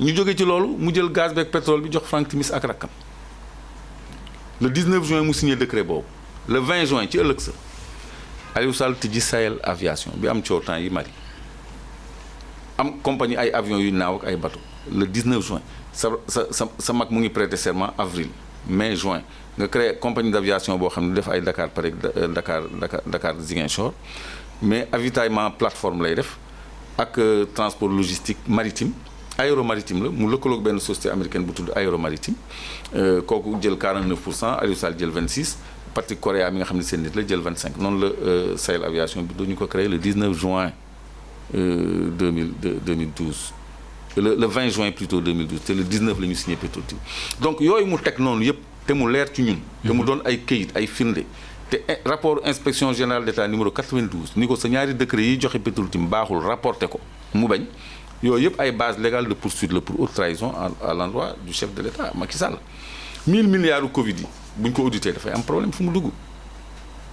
ñu jóge ci loolu mu jël gaz beeg pétrole bi jox Franck Timis ak rakkam le 19 juin mu signé décret boobu le 20 juin ci ëllëg sa Aliou Sall tijji Sahel aviation bi am coow temps yi Mali am compagnie ay avions yu naaw ak ay bateau le 19 juin sa mag mu ngi prêter serment avril mai juin nga créé compagnie d'aviation boo xam ne def ay Dakar Paris Dakar Ziguinchor mais avitaillement plateforme lay def ak transport logistique maritime aéromaritime la mu lëkkaloog benn société américaine bu tudd aéromaritime kooku jël 49% Aliou Sall jël 26 partie Corée mi nga xam ne seen nit la jël 25 noonu la Sahel aviation bi dañu ko créé le 19 juin 2012 le 20 juin plutôt 2012 te le 19 la ñu signé Petro-Tim donc yooyu mu teg noonu yëpp te mu leer ci ñun te mu doon ay këyit ay firnde te rapport inspection générale d'État numéro 92 ni ko sa ñaari décret yi joxe Petro-Tim baaxul rapporté ko mu bañ yooyu yëpp ay base légale de poursuite la pour haute trahison à l'endroit du chef de l'État Macky Sall 1000 milliards u Covid yi bu ñu ko audité dafay am problème fu mu dugg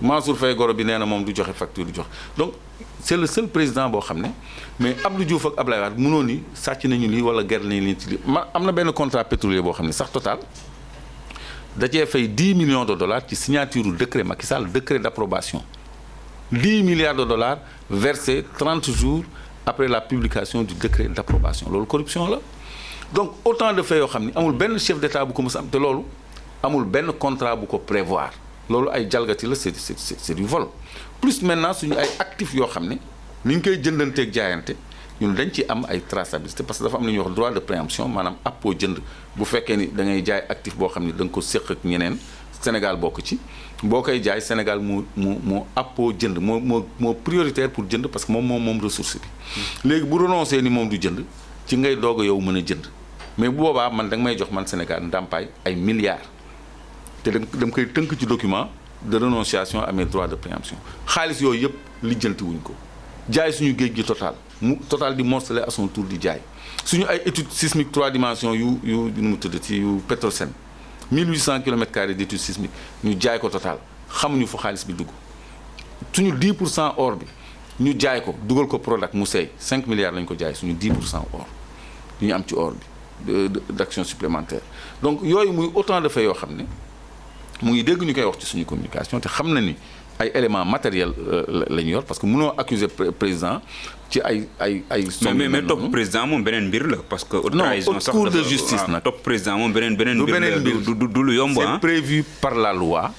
Mansour Faye goro bi nee na moom du joxe facture du joxe donc c'est le seul président boo xam ne mais Abdou Diouf ak Ablaye Wade mënoon ni sàcc nañu lii wala ger nañu lii ci lii am na benn contrat pétrolier boo xam ne sax Total da cee fay 10 millions de dollars ci signature u décret Macky Sall décret d'approbation 10 milliards de dollars versés 30 jours après la publication du décret d'approbation loolu corruption la donc autant de faits yoo xam ne amul benn chef d'État bu ko mës a am te loolu amul benn contrat bu ko prévoir loolu ay jalgati la c'est du vol plus maintenant suñu ay actifs yoo xam ne ni ñu koy jëndanteeg jaayante ñun dañ ci am ay traçabilité parce que dafa am lu ñuy wax droit de préemption maanaam appoo jënd bu fekkee ni da ngay jaay actif boo xam ne da nga ko séq ak ñeneen Sénégal bokk ci boo koy jaay Sénégal moo appoo jënd moo prioritaire pour jënd parce que moom ressource bi léegi bu renoncé ni moom du jënd ci ngay doog a yow mën a jënd mais bu boobaa man da nga may jox man Sénégal ndàmpaay ay milliards te dama koy tënk ci document de renonciation à mes droits de préemption xaalis yooyu yëpp lijjanti wuñ ko jaay suñu géej gi Total di morceler à son tour di jaay suñu ay études sismiques 3 dimensions yu nu mu tudd ci yu Petrosen 1800 km² d'études sismiques ñu jaay ko Total xamuñu fa xaalis bi dugg suñu 10% or bi ñu jaay ko dugal ko Prodac mu seey 5 milliards lañ ko jaay suñu 10% or li ñu am ci or bi d'action supplémentaire donc yooyu muy autant de faits yoo xam ne mu ngi dégg ñu koy wax ci suñu communication te xam na ni ay éléments matériels la ñu yor parce que mënoo accuser président ci ay. mais topp président moom beneen mbir la parce que. trahison sax cour de justice nag topp président moom beneen mbir la du lu yomb c'est prévu par la loi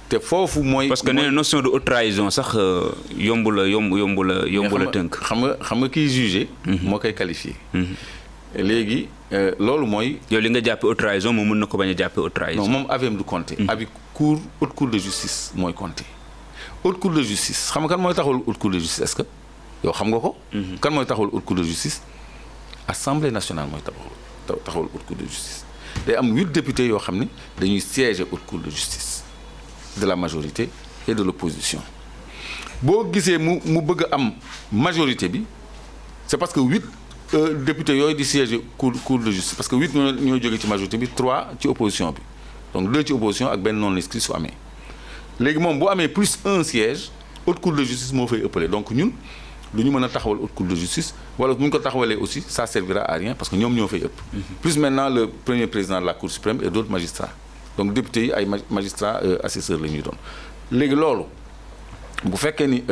te foofu mooy. parce que nee na notion de haute trahison sax yomb la tënk. xam nga kiy jugé. moo koy qualifié. léegi loolu mooy. yow li nga jàppee haute trahison moom mën na ko bañ a jàppee haute trahison. non moom aviam du compter. avec haute cour de justice mooy compter. haute cour de justice xam nga kan mooy taxawal haute cour de justice est-ce que yow xam nga ko. kan mooy taxawal haute cour de justice. assemblée nationale mooy taxawal haute cour de justice. day am 8 députés yoo xam ne dañuy siéger haute cour de justice de la majorité et de l'opposition boo gisee mu bëgg a am majorité bi c'est parce que 8 députés yooyu di siéger cour de justice parce que 8 ñoo jógee ci majorité bi 3 ci opposition bi donc 2 ci opposition ak benn non inscrit su amee. léegi moom bu amee plus 1 siège haute cour de justice moo fay ëppale donc ñun lu ñu mën a taxawal haute cour de justice wala bu ñu ko taxawalee aussi ça servira à rien parce que ñoom ñoo fay ëpp. plus maintenant le premier président de la cour suprême et d'autres magistrats donc députés yi ay magistrats assesseurs la ñuy doon. léegi loolu bu fekkee ni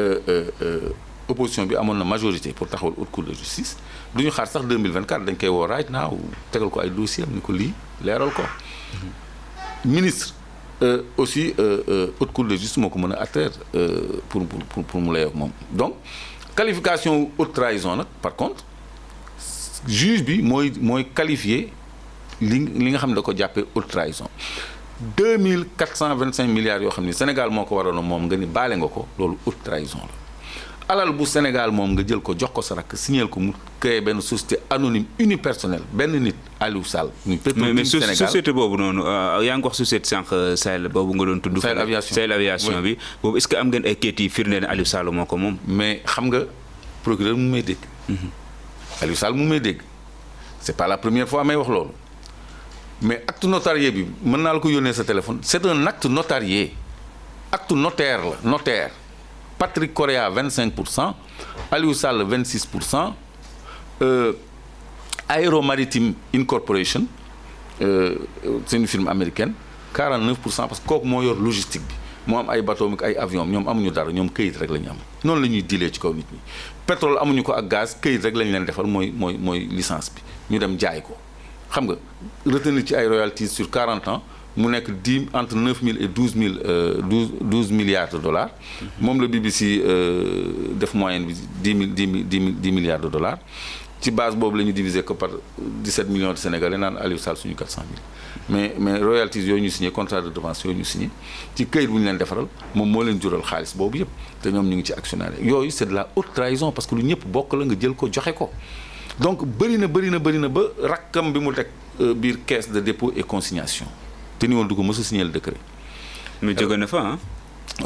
opposition bi amoon na majorité pour taxawal haute cour de justice du ñu xaar sax 2024 dañ koy woo right now tegal ko ay dossiers am ni ko lii leeral ko ministre. Aussi haute cour de justice moo ko mën a atteindre pour mu lay ak moom donc qualification haute trahison nag par contre juge bi mooy qualifier li nga xam ne da ko jàppee haute trahison 2425 milliards yoo xam ne Sénégal moo ko waroon moom nga ni baale nga ko loolu haute trahison la alal bu Sénégal moom nga jël ko jox ko sa rakk signal ko mu créé benn société anonyme unipersonnelle benn nit Aliou Sall. muy Petro-Tim Sénégal mais société boobu noonu yaa ngi wax société sànq Sahel boobu nga doon tudd. Sahel aviation bi boobu est-ce que am ngeen ay kayit yi firnde ne Aliou Sall moo ko moom. mais xam nga procureur mu may dégg. Aliou Sall mu may dégg c'est pas la première fois may wax loolu mais acte notarié bi mën naa la ko yónnee sa téléphone c'est un acte notarié acte notaire la notaire. Patrick Correa 25%, Aliou Sall 26%, Aero-Maritime Incorporation c'est une firme américaine 49% parce que kooku moo yor logistique bi moo am ay bateau ak ay avion ñoom amuñu dara ñoom këyit rek la ñu am noonu la ñuy dilee ci kaw nit ñi pétrole amuñu ko ak gaz këyit rek lañ leen defal mooy licence bi ñu dem jaay ko xam nga retenir ci ay royalties sur 40 ans mu nekk entre 9 000 et 12 milliards de dollars moom la BBC def moyenne bi 10 milliards de dollars ci base boobu la ñu diviser ko par 17 millions de Sénégalais naan Aliou Sall suñu 400 000 mais royalties yooyu ñu signé contrat de devance yooyu ñu signé ci këyit bu ñu leen defaral moom moo leen jural xaalis boobu yëpp te ñoom ñu ngi ci actionnaire yooyu c'est de la haute trahison parce que lu ñëpp bokk la nga jël ko joxe ko donc bëri na ba rakkam bi mu teg biir caisse de dépôt et consignation te ni woon du ko mës a signé le décret. mais jóge na fa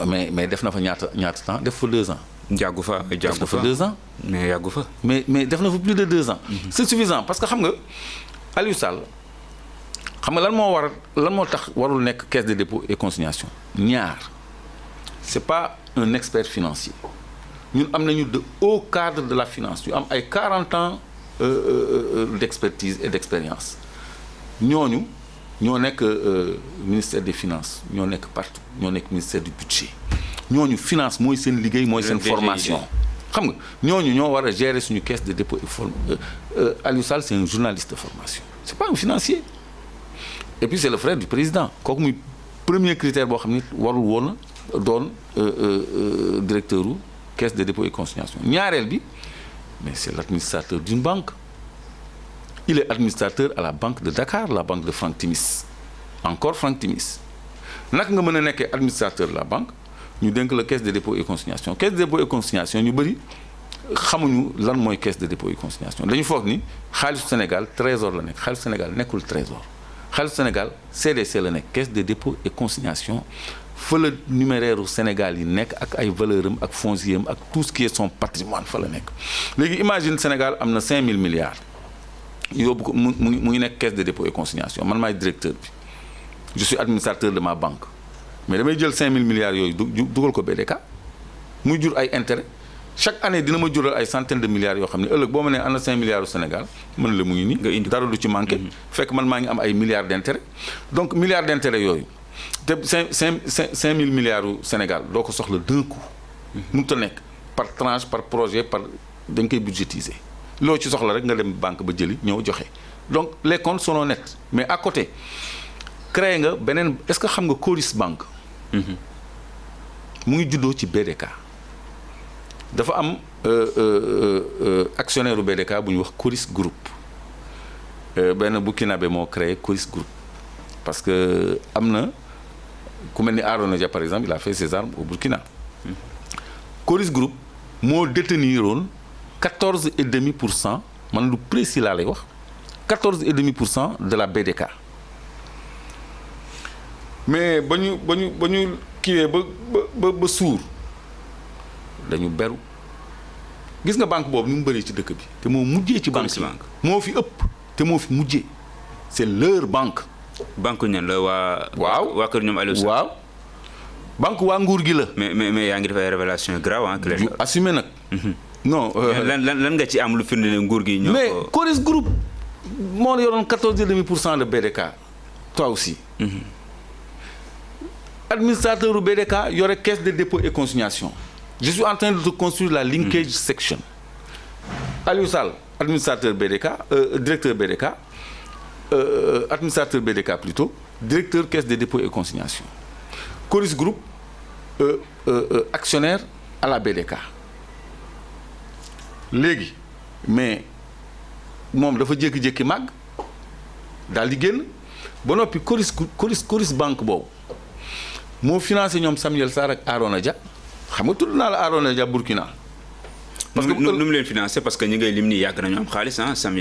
mais def na fa ñaata temps def fa 2 ans. jàggu fa def na fa 2 ans. mais yàggu fa. mais def na fa plus de 2 ans. C'est suffisant parce que xam nga Aliou Sall xam nga lan moo tax warul nekk caisse de dépôt et consignation ñaar c'est pas un expert financier ñun am nañu de hauts cadres de la finance yu am ay 40 ans d'expertise et d'expérience ñooñu ñoo nekk ministère des finances ñoo nekk partout ñoo nekk ministère du budget ñooñu finance mooy seen liggéey mooy seen formation xam nga ñooñu ñoo war a gérer suñu caisse de dépôt et Aliou Sall c'est un journaliste de formation c'est pas un financier et puis c'est le frère du président kooku muy premier critère boo xam ni warul woon doon directeur u caisse de dépôt et consignation ñaareel bi mais c'est l'administrateur d'une banque il est administrateur à la banque de Dakar la banque de Franck Timis encore Franck Timis naka nga mën a nekkee administrateur de la banque ñu dénk la caisse de dépôt et consignation caisse de dépôt et consignation ñu bëri xamuñu lan mooy caisse de dépôt et consignation dañu foog ni xaalisu Sénégal trésor la nekk xaalisu Sénégal nekkul trésor xaalisu Sénégal CDC la nekk caisse de dépôt et consignation fa la numéraire u Sénégal yi nekk ak ay valeur am ak foncier am ak tout ce qui est son patrimoine fa la nekk léegi imagine Sénégal am na 5 000 milliards yóbbu ko mu ngi nekk caisse de dépôt et consignation man maay directeur bi je suis administrateur de ma banque mais damay jël 5 000 milliards yooyu dugal ko BDK muy jur ay intérêt chaque année dina ma jural ay centaines de milliards yoo xam ne ëllëg boo ma nee am na 5 milliards au Sénégal mën la mu ngi nii dara du ci manqué fekk man maa ngi am ay milliards d'intérêt donc milliards d'intérêt yooyu te 5 000 milliards au Sénégal doo ko soxla d'un coup mënut a nekk par tranche par projet par dañ koy budgétiser loo ci soxla rek nga dem banque ba jëli ñëw joxe donc les comptes sont honnêtes mais à côté créé nga beneen est-ce que xam nga Coris Bank mu ngi juddoo ci BDK dafa am actionnaire u BDK bu ñu wax Coris Group benn Burkinabé moo créé Coris Group parce que am na ku mel ni Arona Dia par exemple il a fait ses armes au Burkina Coris Group moo déteniroon 14,5% man lu précis laa lay wax 14,5% de la BDK mais ba ñu kiiwee ba suur dañu beru gis nga banque boobu ni mu bëree ci dëkk bi te moo mujjee ci banque moo fi ëpp te moo fi mujjee c'est leur banque. banque ñan la waa. waaw waa kër ñoom Aliou Sall. waaw banque waa nguur gi la. mais yaa ngi def ay révélation grave ah. yu assumé nag. non. lan nga ci am lu firnde ne nguur gi. ñoo mais Coris Group moo yoroon 14,5% de BDK. toi aussi. Administrateur du BDK yore caisse de dépôt et consignation. Je suis en train de construire la linkage section. Aliou Sall administrateur BDK directeur BDK administrateur BDK plutôt directeur caisse de dépôt et consignation. Coris Group actionnaire à la BDK. léegi mais moom dafa jékki-jékki màgg daal di génn ba noppi Coris banque boobu moo financé ñoom Samuel Sarr ak Arona Dia xam nga tudd naa la Arona Dia Burkina. parce que nu mu leen financé parce que ñi ngay lim nii yàgg nañu am xaalis ah Samuel